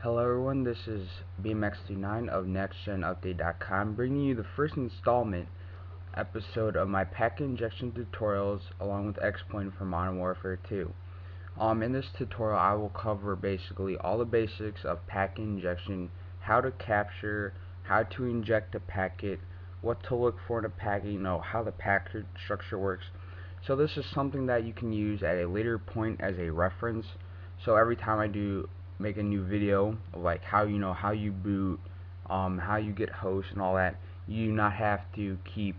Hello everyone, this is Bmxdude9 of NextGenUpdate.com bringing you the first installment episode of my packet injection tutorials along with X-Point for Modern Warfare 2. In this tutorial I will cover basically all the basics of packet injection, how to capture, how to inject a packet, what to look for in a packet, how the packet structure works. So this is something that you can use at a later point as a reference. So every time I do make a new video of like how you boot, how you get hosts and all that, you do not have to keep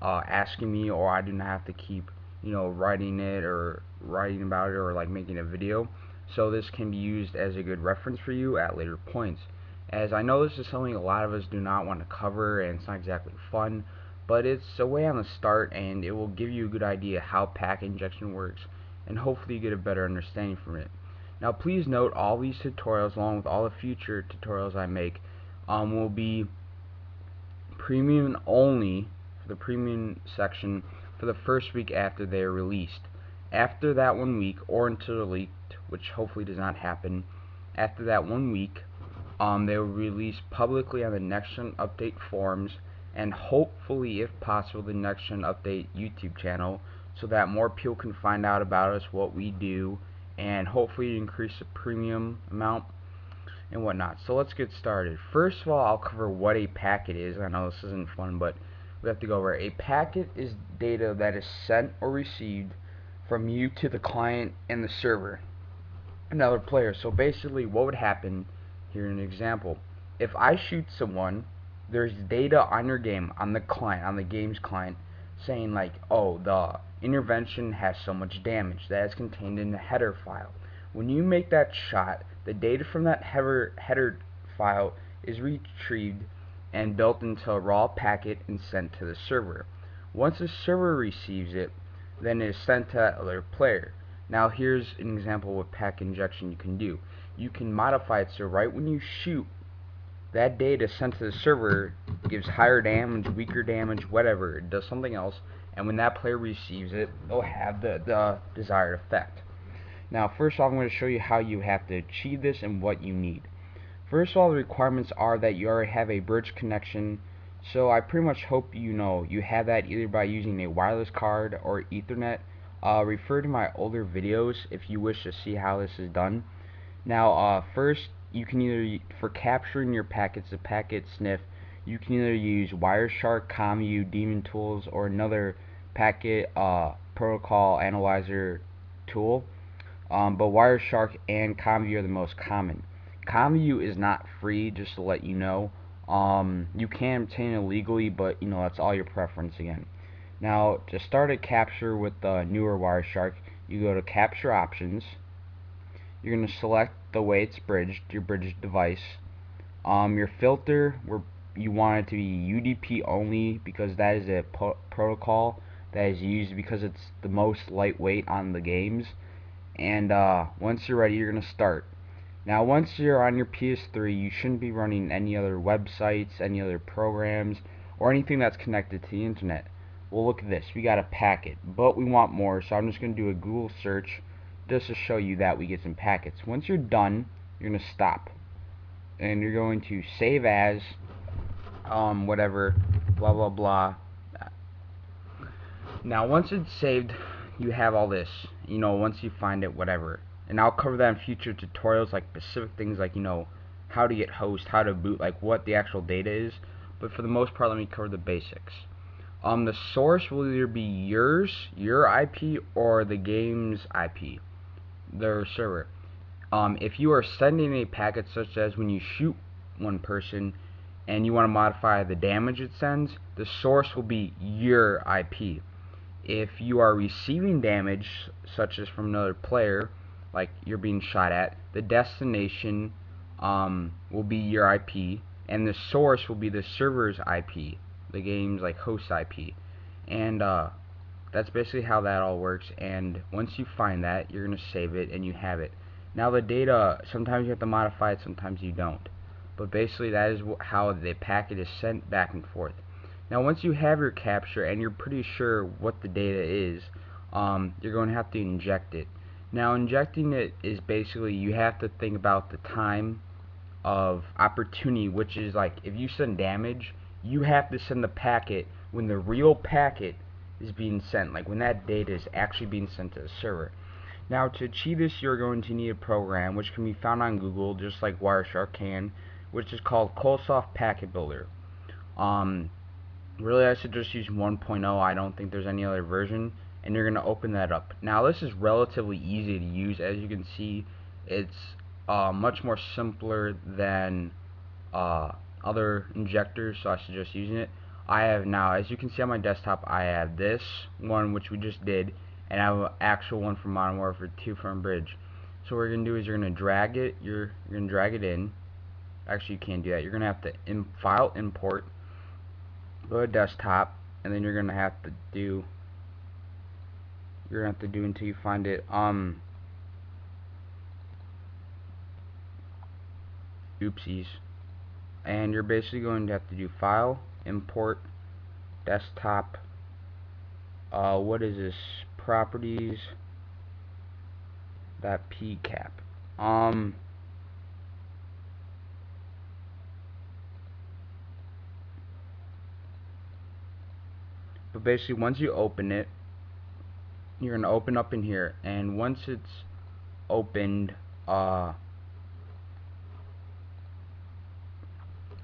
asking me, or I do not have to keep writing it or writing about it or like making a video. So this can be used as a good reference for you at later points, as I know this is something a lot of us do not want to cover and it's not exactly fun, but it's a way on the start and it will give you a good idea how packet injection works and hopefully you get a better understanding from it. Now please note, all these tutorials along with all the future tutorials I make will be premium only for the premium section for the first week after they are released. After that 1 week, or until they're leaked, which hopefully does not happen, after that 1 week they will release publicly on the Next Gen Update forums and hopefully, if possible, the Next Gen Update YouTube channel, so that more people can find out about us, what we do, and hopefully increase the premium amount and whatnot. So let's get started. First of all, I'll cover what a packet is. I know this isn't fun, but we have to go over it. A packet is data that is sent or received from you to the client and the server, another player. So basically what would happen, here an example: if I shoot someone, there's data on your game, on the client, on the game's client, saying like, oh, the intervention has so much damage. That is contained in the header file. When you make that shot, the data from that header file is retrieved and built into a raw packet and sent to the server. Once the server receives it, then it is sent to that other player. Now here's an example of packet injection you can do. You can modify it so right when you shoot, that data sent to the server gives higher damage, weaker damage, whatever. It does something else, and when that player receives it, it'll have the desired effect. Now first of all, I'm going to show you how you have to achieve this and what you need. First of all, the requirements are that you already have a bridge connection. So I pretty much hope you have that either by using a wireless card or Ethernet. Refer to my older videos if you wish to see how this is done. Now first, you can either, for capturing your packets, the packet sniff, you can either use Wireshark, NGU, Demon Tools, or another packet protocol analyzer tool. But Wireshark and NGU are the most common. NGU is not free, just to let you know. You can obtain it legally, but that's all your preference again. Now to start a capture with the newer Wireshark, you go to Capture Options. You're going to select the way it's bridged, your bridged device. Your filter, where you want it to be UDP only, because that is a protocol that is used because it's the most lightweight on the games. And once you're ready, you're going to start. Now once you're on your PS3, you shouldn't be running any other websites, any other programs, or anything that's connected to the internet. Well, look at this, we got a packet, but we want more, so I'm just going to do a Google search just to show you that we get some packets. Once you're done, you're going to stop, and you're going to save as whatever, blah blah blah. Now once it's saved, you have all this, once you find it, whatever. And I'll cover that in future tutorials, like specific things like how to get host, how to boot, like what the actual data is. But for the most part, let me cover the basics. The source will either be your IP, or the game's IP, their server. If you are sending a packet, such as when you shoot one person and you want to modify the damage it sends, the source will be your IP. If you are receiving damage, such as from another player, like you're being shot at, the destination will be your IP, and the source will be the server's IP, the game's like host IP. And that's basically how that all works. And once you find that, you're gonna save it and you have it. Now the data, sometimes you have to modify it, sometimes you don't, but basically that is how the packet is sent back and forth. Now once you have your capture and you're pretty sure what the data is, you're going to have to inject it. Now injecting it is basically, you have to think about the time of opportunity, which is like if you send damage, you have to send the packet when the real packet is being sent, like when that data is actually being sent to the server. Now to achieve this, you're going to need a program which can be found on Google, just like Wireshark can, which is called Colesoft Packet Builder. Really I suggest use 1.0. I don't think there's any other version, and you're going to open that up. Now this is relatively easy to use. As you can see, it's much more simpler than other injectors, so I suggest using it. I have now, as you can see on my desktop, I have this one which we just did, and I have an actual one from Modern Warfare 2 from Bridge. So what you're going to do is you're going to drag it, you're going to drag it in. Actually, you can't do that. You're going to have to file import, go to desktop, and then you're going to have to do until you find it. Oopsies. And you're basically going to have to do file, import, desktop, what is this, properties, .pcap. But basically once you open it, you're going to open up in here, and once it's opened,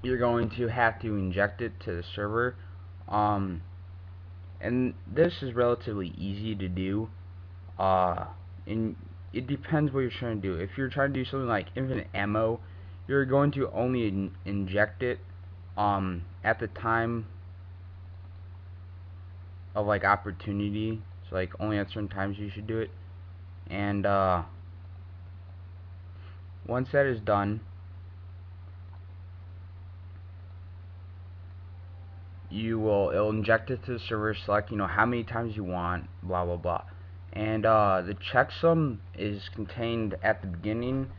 you're going to have to inject it to the server. And this is relatively easy to do, and it depends what you're trying to do. If you're trying to do something like infinite ammo, you're going to only inject it at the time of like opportunity, so like only at certain times you should do it. And once that is done, it'll inject it to the server, select how many times you want, blah blah blah. And the checksum is contained at the beginning,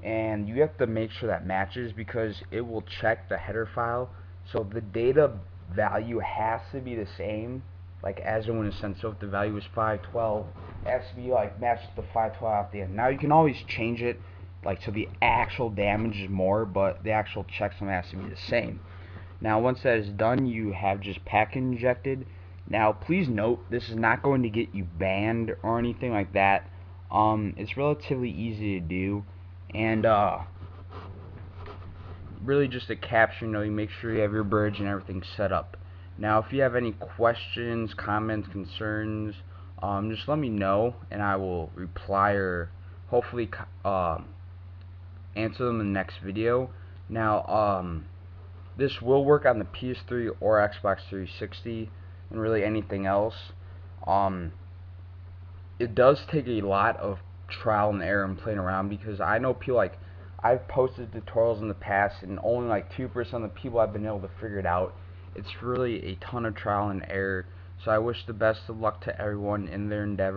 and you have to make sure that matches, because it will check the header file. So the data value has to be the same, like as it was sent. So if the value is 512, it has to be like matched to 512 at the end. Now you can always change it, like so the actual damage is more, but the actual checksum has to be the same. Now once that is done, you have just packet injected. Now please note, this is not going to get you banned or anything like that. It's relatively easy to do, and really just a capture, you make sure you have your bridge and everything set up. Now if you have any questions, comments, concerns, just let me know, and I will reply or hopefully answer them in the next video. Now this will work on the PS3 or Xbox 360 and really anything else. It does take a lot of trial and error and playing around, because I know people, like I've posted tutorials in the past and only like 2% of the people have been able to figure it out. It's really a ton of trial and error. So I wish the best of luck to everyone in their endeavor.